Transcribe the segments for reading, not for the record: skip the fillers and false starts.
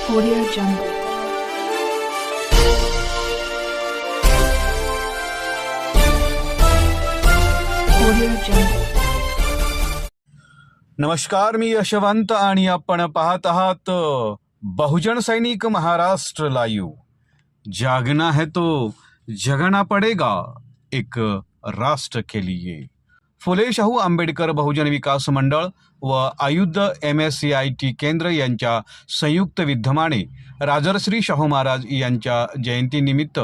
Audio Jungle. Audio Jungle. नमस्कार, मी यशवंत आणि आपण पाहत आहात बहुजन सैनिक महाराष्ट्र लाईव्ह. जागना है तो जगना पडेगा, एक राष्ट्र के लिए. फुले शाहू आंबेडकर बहुजन विकास मंडळ व आयुध MSCIT केंद्र यांच्या संयुक्त विद्यमाने राजर्षी शाहू महाराज यांच्या जयंतीनिमित्त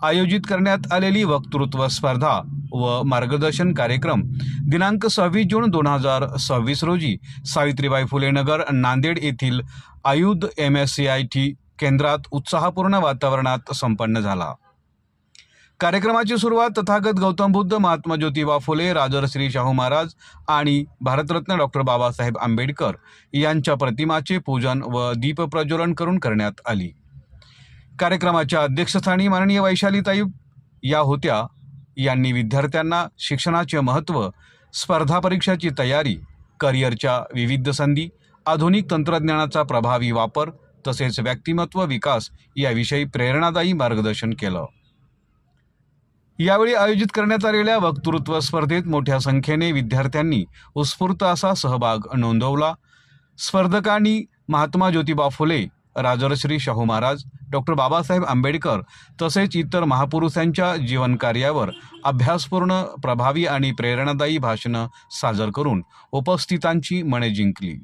आयोजित करण्यात आलेली वक्तृत्व स्पर्धा व मार्गदर्शन कार्यक्रम दिनांक 26 जून 2026 रोजी सावित्रीबाई फुले नगर नांदेड येथील आयुध MSCIT केंद्रात उत्साहपूर्ण वातावरणात संपन्न झाला. कार्यक्रमाची सुरुवात तथागत गौतम बुद्ध, महात्मा ज्योतिबा फुले, राजर्षी शाहू महाराज आणि भारतरत्न डॉक्टर बाबासाहेब आंबेडकर यांच्या प्रतिमाचे पूजन व दीप प्रज्वलन करून करण्यात आली. कार्यक्रमाच्या अध्यक्षस्थानी माननीय वैशालीताई या होत्या. यांनी विद्यार्थ्यांना शिक्षणाचे महत्त्व, स्पर्धा परीक्षाची तयारी, करिअरच्या विविध संधी, आधुनिक तंत्रज्ञानाचा प्रभावी वापर तसेच व्यक्तिमत्व विकास याविषयी प्रेरणादायी मार्गदर्शन केलं. यावेळी आयोजित करण्यात आलेल्या वक्तृत्व स्पर्धेत मोठ्या संख्येने विद्यार्थ्यांनी उत्स्फूर्त असा सहभाग नोंदवला. स्पर्धकांनी महात्मा ज्योतिबा फुले, राजर्षी शाहू महाराज, डॉक्टर बाबासाहेब आंबेडकर तसेच इतर महापुरुषांच्या जीवनकार्यावर अभ्यासपूर्ण, प्रभावी आणि प्रेरणादायी भाषणं सादर करून उपस्थितांची मने जिंकली.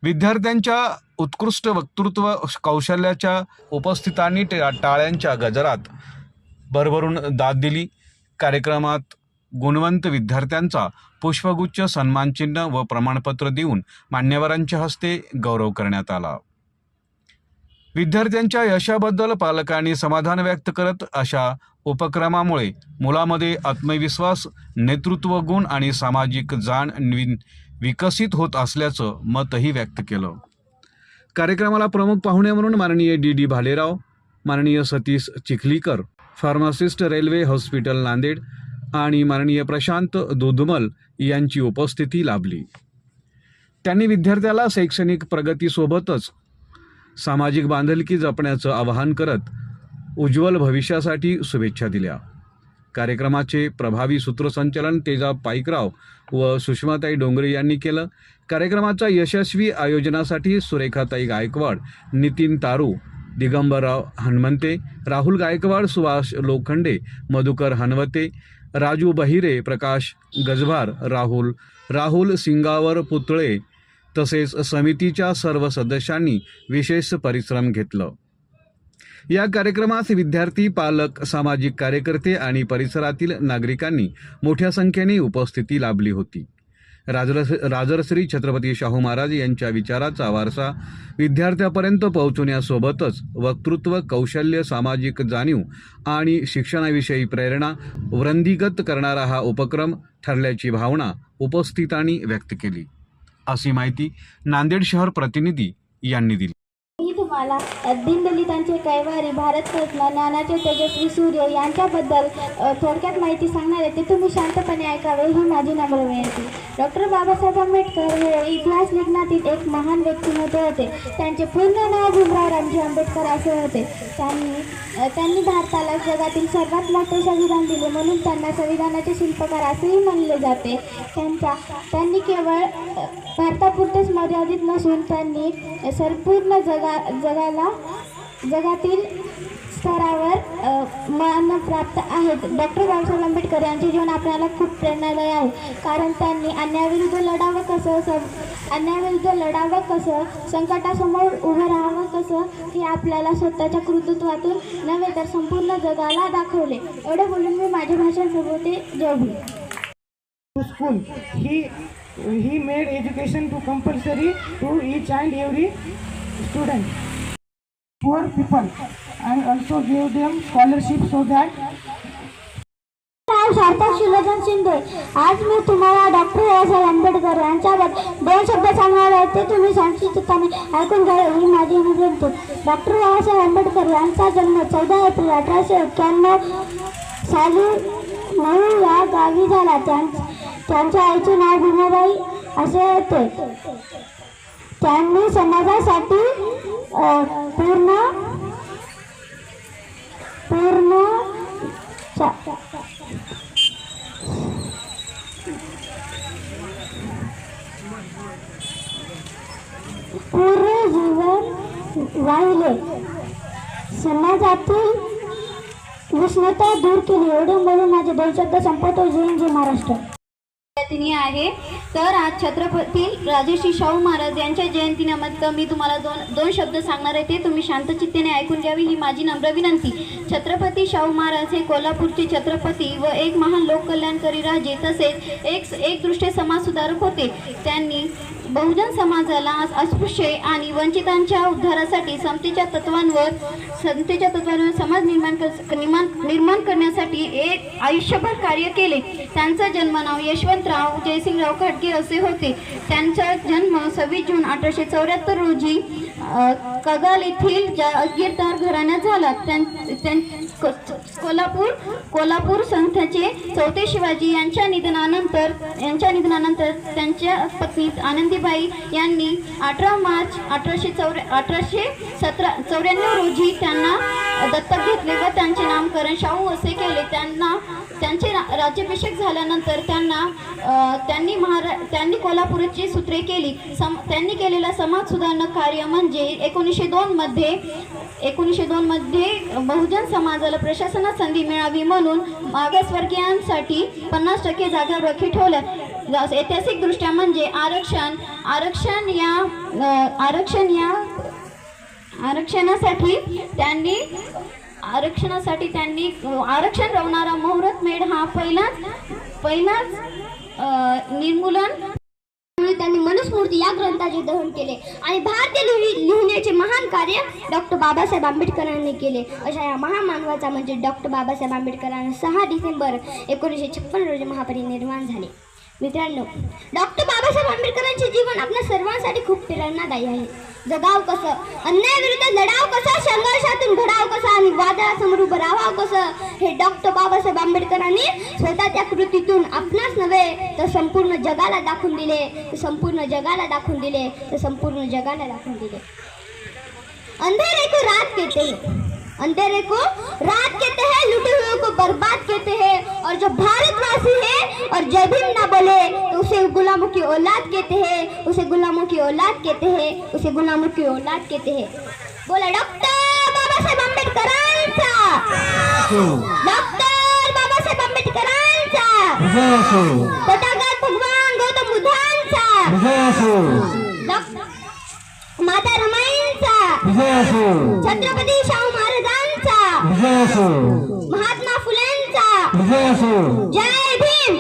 विद्यार्थ्यांच्या उत्कृष्ट वक्तृत्व कौशल्याच्या उपस्थितांनी टाळ्यांच्या गजरात भरभरून दाद दिली. कार्यक्रमात गुणवंत विद्यार्थ्यांचा पुष्पगुच्छ, सन्मानचिन्ह व प्रमाणपत्र देऊन मान्यवरांच्या हस्ते गौरव करण्यात आला. विद्यार्थ्यांच्या यशाबद्दल पालकांनी समाधान व्यक्त करत अशा उपक्रमामुळे मुलामध्ये आत्मविश्वास, नेतृत्व गुण आणि सामाजिक जाण विकसित होत असल्याचं मतही व्यक्त केलं. कार्यक्रमाला प्रमुख पाहुणे म्हणून माननीय DD भालेराव, माननीय Satish Chikhlikar, pharmacist, railway hospital Nanded आणि माननीय प्रशांत दुधमल यांची उपस्थिती लाभली. त्यांनी विद्यार्थ्याला शैक्षणिक प्रगतीसोबतच सामाजिक बांधिलकी जपण्याचं आवाहन करत उज्ज्वल भविष्यासाठी शुभेच्छा दिल्या. कार्यक्रमाचे प्रभावी सूत्रसंचालन तेजा पाईकराव व सुषमाताई डोंगरे यांनी केलं. कार्यक्रमाच्या यशस्वी आयोजनासाठी सुरेखाताई गायकवाड, नितीन तारू, दिगंबरराव हनुमंते, राहुल गायकवाड, सुभाष लोखंडे, मधुकर हनवते, राजू बहिरे, प्रकाश गजभार, राहुल सिंगावर पुतळे तसेच समितीच्या सर्व सदस्यांनी विशेष परिश्रम घेतलं. या कार्यक्रमास विद्यार्थी, पालक, सामाजिक कार्यकर्ते आणि परिसरातील नागरिकांनी मोठ्या संख्येने उपस्थिती लाभली होती. राजर्षी छत्रपती शाहू महाराज यांच्या विचाराचा वारसा विद्यार्थ्यापर्यंत पोहोचवण्यासोबतच वक्तृत्व कौशल्य, सामाजिक जाणीव आणि शिक्षणाविषयी प्रेरणा वृद्धिंगत करणारा हा उपक्रम ठरल्याची भावना उपस्थितांनी व्यक्त केली, अशी माहिती नांदेड शहर प्रतिनिधी यांनी दिली. मी तुम्हाला दीनदलितांचे कैवारी, भारतरत्न, ज्ञानाचे तेजस्वी सूर्य यांच्याबद्दल थोडक्यात माहिती सांगणार आहे. ते तुम्ही शांतपणे ऐकावे ही माझी नम्र विनंती. डॉक्टर बाबासाहेब आंबेडकर हे इतिहास लेखनातील एक महान व्यक्तिमत्व होते. त्यांचे पूर्ण नाव भीमराव रामजी आंबेडकर असे होते. त्यांनी भारताला जगातील सर्वात मोठे संविधान दिले, म्हणून त्यांना संविधानाचे शिल्पकार असेही म्हणले जाते. त्यांनी केवळ भारतापुरतेच मर्यादित नसून त्यांनी संपूर्ण जगातील स्तरावर मान प्राप्त आहेत. डॉक्टर बाबासाहेब आंबेडकर यांचे जीवन आपल्याला खूप प्रेरणादायी आहे, कारण त्यांनी अन्यायाविरुद्ध लढावं कसं, संकटासमोर उभं राहावं कसं हे आपल्याला स्वतःच्या कर्तृत्वातून नव्हे तर संपूर्ण जगाला दाखवले. एवढे बोलून मी माझे भाषण संपवते. जय Bhim. School. He made education to compulsory to each and every student, poor people, and also gave them scholarship so that. सार्थक शिवजन शिंदे. आज मी तुम्हाला डॉक्टर बाबासाहेब आंबेडकर यांच्याबद्दल 2 शब्द सांगणार आहे. ते तुम्ही शांतचित्ताने ऐकून घ्यावे ही माझी विनंती. डॉक्टर बाबासाहेब आंबेडकर यांचा जन्म 14 एप्रिल 1891 साली महू या गावी झाला. त्यांच्या आईचे नाव भीमाबाई असे होते. त्यांनी समाजासाठी पूर्ण जीवन वाहिले, समाजातील उष्णता दूर केली. एवढे बोलून माझे 2 शब्द संपवतो. जय जय महाराष्ट्र. आहे तर आज छत्रपती राजर्षी शाहू महाराज यांच्या जयंतीनिमित्त मी तुम्हाला दोन शब्द सांगणार आहे. ते तुम्ही शांतचित्तेने ऐकून घ्यावी ही माझी नम्र विनंती. छत्रपती शाहू महाराज हे कोल्हापूरचे छत्रपती व एक महान लोककल्याणकारी राजे तसेच एक दृष्टी समाज सुधारक होते. त्यांनी बहुजन समाजाला अस्पृश्य आणि वंचितांच्या उद्धारासाठी समतेच्या तत्वांवर समाज निर्माण करण्यासाठी एक आयुष्यभर कार्य केले. त्यांचं जन्मनाव यशवंतराव जयसिंगराव खडके असे होते. त्यांचा जन्म 26 जून 1874 रोजी कगाल येथील जागीरदार घराण्यात झाला. कोल्हापूर संस्थाचे चौथे शिवाजी यांच्या निधनानंतर त्यांच्या पत्नी आनंदीबाई यांनी 18 मार्च 1894 रोजी त्यांना दत्तक घेतले व त्यांचे नामकरण शाहू असे केले. त्यांचे राज्याभिषेक झाल्यानंतर त्यांनी कोल्हापूरची सूत्रे केली. त्यांनी केलेला समाज सुधारणा कार्य म्हणजे 1902 मध्ये बहुजन समाजाला प्रशासनात संधी मिळावी म्हणून मागासवर्गीयांसाठी 50% जागा राखीव ठेवल्या. ऐतिहासिक दृष्ट्या म्हणजे आरक्षणासाठी त्यांनी आरक्षण रवणारा मुहूर्त मेढ हा पहिलाच निर्मूलन. त्यांनी मनुस्मृती या ग्रंथाचे दहन केले आणि भारतीय लिहिण्याचे महान कार्य डॉक्टर बाबासाहेब आंबेडकरांनी केले. अशा या महामानवाचा म्हणजे डॉक्टर बाबासाहेब आंबेडकरांना 6 डिसेंबर 1956 रोजी महापरिनिर्वाण झाले. मित्रांनो, डॉक्टर बाबासाहेब आंबेडकरांचे जीवन आपल्या सर्वांसाठी खूप प्रेरणादायी आहे. जगाव कसं, अन्यायाविरुद्ध लढाव कसा, संघर्षातून घडाव कसा आणि वादळासमोर उभं राहावं कसं, हे डॉक्टर बाबासाहेब आंबेडकरांनी स्वतःच्या कृतीतून आपणास नव्हे तर संपूर्ण जगाला दाखवून दिले. अंधेरे को रात कहते हैं, लूटे हुए को बर्बाद कहते हैं, और जो भारतवासी है और जय भीम ना बोले तो उसे गुलामों की औलाद कहते हैं. बोला डॉक्टर बाबासाहेब आंबेडकरांचा, तथागत भगवान गौतम बुद्धांचा, माता रमाईंचा, छत्रपती शाहू महाराजांचा, महात्मा फुलेंचा. जय भीम.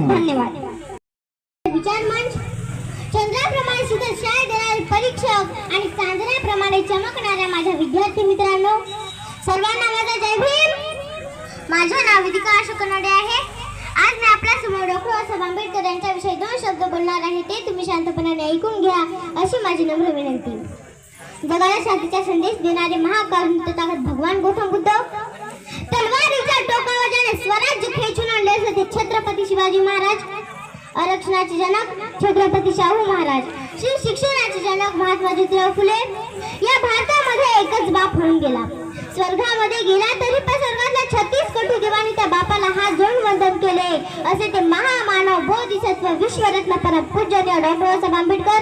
धन्यवाद. विचार मंच. चंद्राप्रमाणे सुदर्शन देणारे परीक्षक आणि चांदण्याप्रमाणे चमकणाऱ्या माझ्या विद्यार्थी मित्रांनो, सर्वांना माझा जय भीम. माझे नाव विदिका अशोक कनाडे आहे. आज मी आपल्यासमोर डॉक्टर बाबासाहेब आंबेडकर यांच्याविषयी 2 शब्द बोलणार आहे. ते तुम्ही शांतपणाने ऐकून घ्या अशी माझी नम्र विनंती. जगाला शांतीचा संदेश देणारे महाकारुण्य तथागत भगवान गौतम बुद्ध, तलवारीच्या टोकावर ज्याने स्वराज्य खेचून आणले असे ते छत्रपती शिवाजी महाराज, आरक्षणाचे जनक छत्रपती शाहू महाराज, शिक्षणाचे जनक महात्मा ज्योतिराव फुले. या भारतामध्ये एकच बाप होऊन गेला. स्वर्गामध्ये गेला तरी पण स्वर्गातल्या 36 कोटी देवांनी त्या बापाला हात जोडून वंदन केले. असे ते महामानव बोधिसत्व विश्वरत्न परम पूज्य डॉक्टर बाबासाहेब आंबेडकर.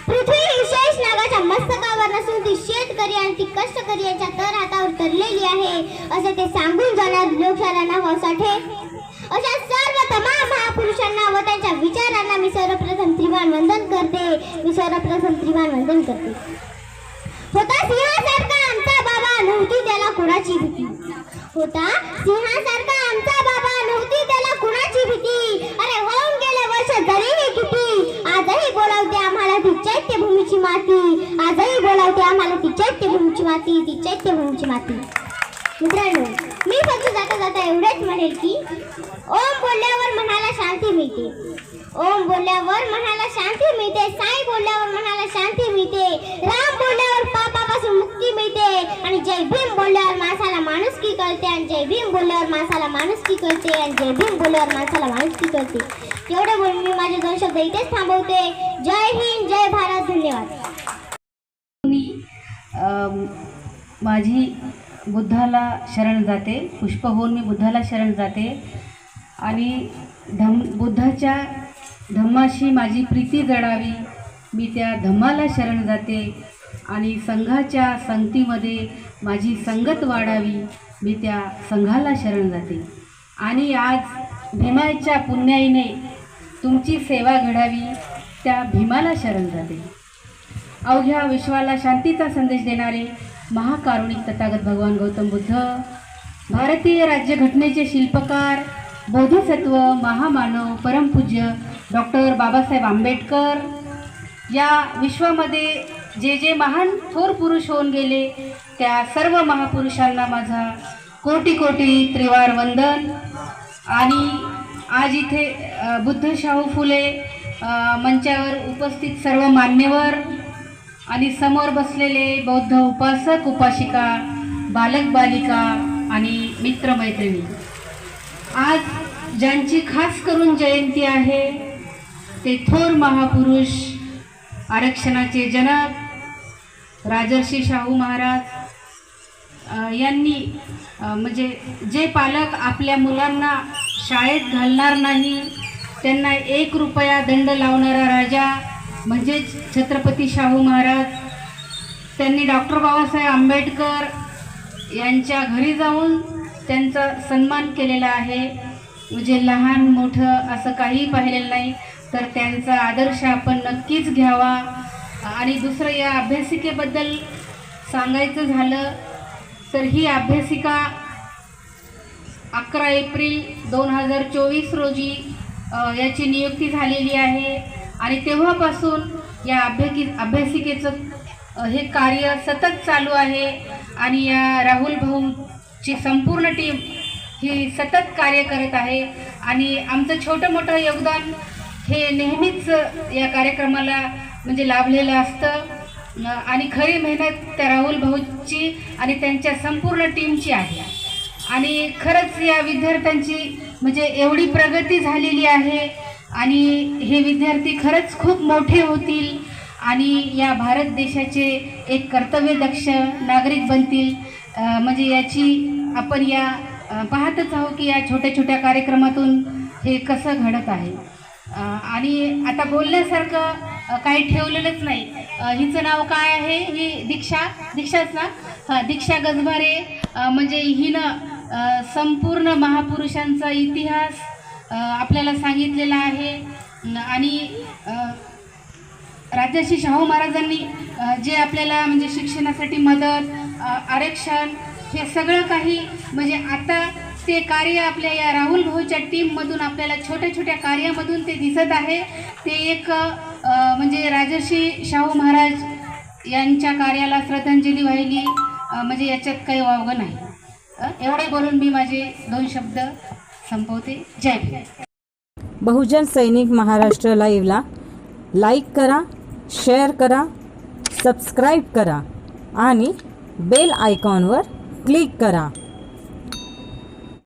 पृथ्वी विशेष नागाच्या मस्तकावर नसून ती शेतकरी आणि ती कष्टकरी यांच्या तर हातावर तरलेली आहे असे ते सांगून जाणार लोकशाला नाव साठे. अशा सर्व तमाम महापुरुषांना व त्यांच्या विचारांना मी सर्वप्रथम त्रिवाण वंदन करते. होता सिंहासारखा आमचा बाबा, नव्हती त्याला कोणाची भीती. अरे होऊन गेले वर्ष जरीही किती, आजही बोलावते आम्हाला ती चैत्यभूमीची माती. मित्रांनो, मी फक्त जाता एवढेच म्हणेल की ओम बोलल्यावर मनाला शांती मिळते. साई बोलल्यावर मनाला शांती मिळते. राम बोलल्यावर पापापासून पासून मुक्ती मिळते आणि जय भीम बोलल्यावर माणसाला माणुसकी कळते आणि जय भीम बोलल्यावर माणसाला माणुसकी कळते आणि जय भीम बोलल्यावर माणसाला माणुसकी कळते. एवढे बोलून मी माझे 2 शब्द इथेच थांबवते. जय हिंद, जय भारत, धन्यवाद. माझी बुद्धाला शरण जाते, पुष्प होऊन मी बुद्धाला शरण जाते आणि बुद्धाच्या धम्माशी माझी प्रीती जडावी, मी त्या धम्माला शरण जाते आणि संघाच्या संगतीमध्ये माझी संगत वाढावी, मी त्या संघाला शरण जाते आणि आज भीमाच्या पुण्याईने तुमची सेवा घडावी, त्या भीमाला शरण जाते. अवघ्या विश्वाला शांतीचा संदेश देणारे महाकारुणिक तथागत भगवान गौतम बुद्ध, भारतीय राज्यघटनेचे शिल्पकार, बोधिसत्व, महामानव, परमपूज्य डॉक्टर बाबासाहेब आंबेडकर, या विश्वामध्ये जे जे महान थोर पुरुष होऊन गेले त्या सर्व महापुरुषांना माझा कोटी कोटी त्रिवार वंदन. आणि आज इथे बुद्ध शाहू फुले मंचावर उपस्थित सर्व मान्यवर आणि समोर बसलेले बौद्ध उपासक उपासिका, बालक बालिका आणि मित्रमैत्रिणी, आज ज्यांची खास करून जयंती आहे ते थोर महापुरुष, आरक्षणाचे जनक राजर्षी शाहू महाराज यांनी म्हणजे जे पालक आपल्या मुलांना शाळेत घालणार नाही त्यांना 1 रुपया दंड लावणारा राजा म्हणजेच छत्रपती शाहू महाराज, त्यांनी डॉक्टर बाबासाहेब आंबेडकर यांच्या घरी जाऊन त्यांचा सन्मान केलेला आहे. म्हणजे लहान मोठं असं काही पाहिलेलं नाही, तर त्यांचा आदर्श आपण नक्कीच घ्यावा. आणि दुसरं या अभ्यासिकेबद्दल सांगायचं झालं तर ही अभ्यासिका 11 एप्रिल 2024 रोजी याची नियुक्ती झालेली आहे आणि तेव्हापासून या अभ्यासिकेचं हे कार्य सतत चालू आहे आणि या राहुल भाऊची संपूर्ण टीम ही सतत कार्य करत आहे आणि आमचं छोटं मोठं योगदान हे नेहमीच या कार्यक्रमाला म्हणजे लाभलेलं असतं आणि खरी मेहनत त्या राहुल भाऊची आणि त्यांच्या संपूर्ण टीमची आहे. आणि खरंच या विद्यार्थ्यांची म्हणजे एवढी प्रगती झालेली आहे आणि हे विद्यार्थी खरंच खूप मोठे होतील आणि या भारत देशाचे एक कर्तव्यदक्ष नागरिक बनतील. म्हणजे याची आपण या पाहतच आहोत की या छोट्या छोट्या कार्यक्रमातून हे कसं घडत आहे. आणि आता बोलण्यासारखं काही ठेवलेलंच नाही. हिचं नाव काय आहे? ही दीक्षाच ना? हां, दीक्षा गजबारे. म्हणजे हिनं संपूर्ण महापुरुषांचा इतिहास आपल्याला सांगितलेला आहे आणि राजर्षी शाहू महाराजांनी जे आपल्याला म्हणजे शिक्षणासाठी मदत, आरक्षण हे सगळं काही म्हणजे आता ते कार्य आपल्या या राहुल भाऊच्या टीममधून आपल्याला छोट्या छोट्या कार्यामधून ते दिसत आहे. ते एक म्हणजे राजर्षी शाहू महाराज यांच्या कार्याला श्रद्धांजली वाहिली म्हणजे याच्यात काही वावगं नाही. एवढे बोलून मी माझे 2 शब्द संपवते. जय भीम. बहुजन सैनिक महाराष्ट्र लाईव्हला लाईक करा, शेअर करा, सबस्क्राईब करा आणि बेल आयकॉनवर क्लिक करा.